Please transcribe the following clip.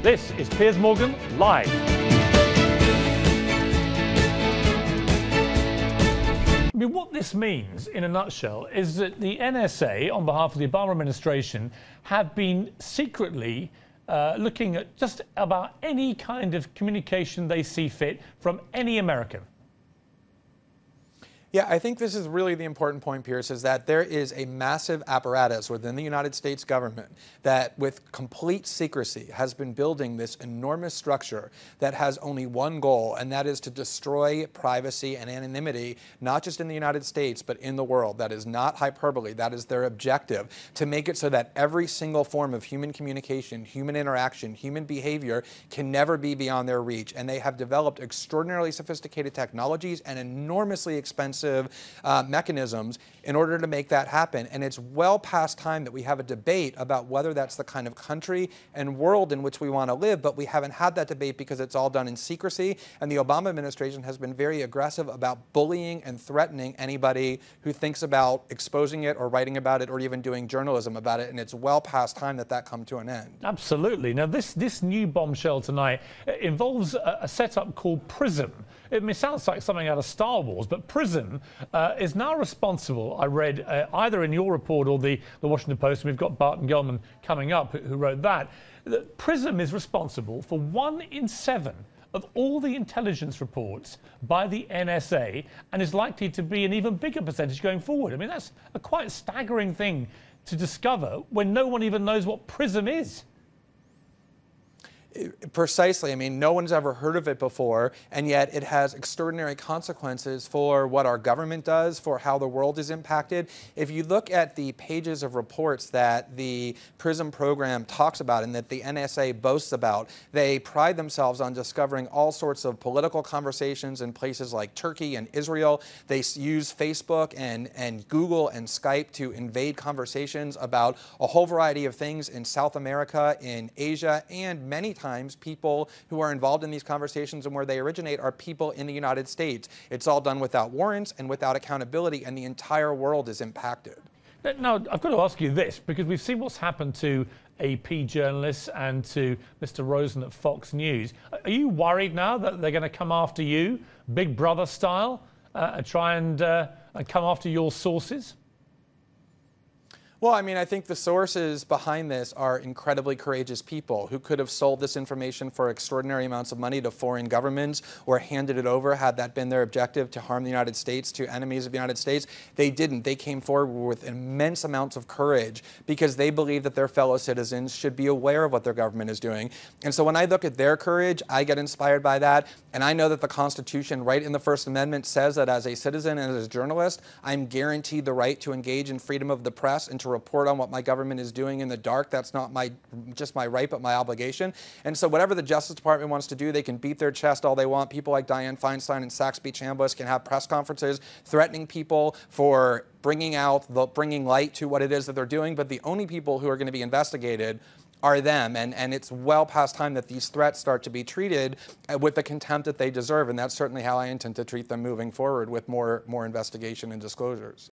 This is Piers Morgan Live. I mean, what this means, in a nutshell, is that the NSA, on behalf of the Obama administration, have been secretly looking at just about any kind of communication they see fit from any American. Yeah, I think this is really the important point, Pierce, is that there is a massive apparatus within the United States government that, with complete secrecy, has been building this enormous structure that has only one goal, and that is to destroy privacy and anonymity, not just in the United States, but in the world. That is not hyperbole. That is their objective, to make it so that every single form of human communication, human interaction, human behavior can never be beyond their reach. And they have developed extraordinarily sophisticated technologies and enormously expensive mechanisms in order to make that happen. And it's well past time that we have a debate about whether that's the kind of country and world in which we want to live, but we haven't had that debate because it's all done in secrecy. And the Obama administration has been very aggressive about bullying and threatening anybody who thinks about exposing it or writing about it or even doing journalism about it. And it's well past time that that come to an end. Absolutely. Now, this new bombshell tonight involves a setup called PRISM. It sounds like something out of Star Wars, but PRISM is now responsible, I read either in your report or the Washington Post, and we've got Barton Gellman coming up who wrote that PRISM is responsible for 1 in 7 of all the intelligence reports by the NSA, and is likely to be an even bigger percentage going forward. I mean, that's a quite staggering thing to discover when no one even knows what PRISM is. Precisely. I mean, no one's ever heard of it before, and yet it has extraordinary consequences for what our government does, for how the world is impacted. If you look at the pages of reports that the PRISM program talks about and that the NSA boasts about, they pride themselves on discovering all sorts of political conversations in places like Turkey and Israel. They use Facebook and Google and Skype to invade conversations about a whole variety of things in South America, in Asia, and many times people who are involved in these conversations and where they originate are people in the United States. It's all done without warrants and without accountability, and the entire world is impacted. Now, I've got to ask you this, because we've seen what's happened to AP journalists and to Mr. Rosen at Fox News. Are you worried now that they're going to come after you, Big Brother style, try and come after your sources? Well, I mean, I think the sources behind this are incredibly courageous people who could have sold this information for extraordinary amounts of money to foreign governments or handed it over had that been their objective, to harm the United States, to enemies of the United States. They didn't. They came forward with immense amounts of courage because they believe that their fellow citizens should be aware of what their government is doing. And so when I look at their courage, I get inspired by that. And I know that the Constitution, right in the First Amendment, says that as a citizen and as a journalist, I'm guaranteed the right to engage in freedom of the press and to report on what my government is doing in the dark. That's not just my right, but my obligation. And so whatever the Justice Department wants to do, they can beat their chest all they want. People like Dianne Feinstein and Saxby Chambliss can have press conferences threatening people for bringing light to what it is that they're doing. But the only people who are going to be investigated are them. And it's well past time that these threats start to be treated with the contempt that they deserve. And that's certainly how I intend to treat them moving forward, with more investigation and disclosures.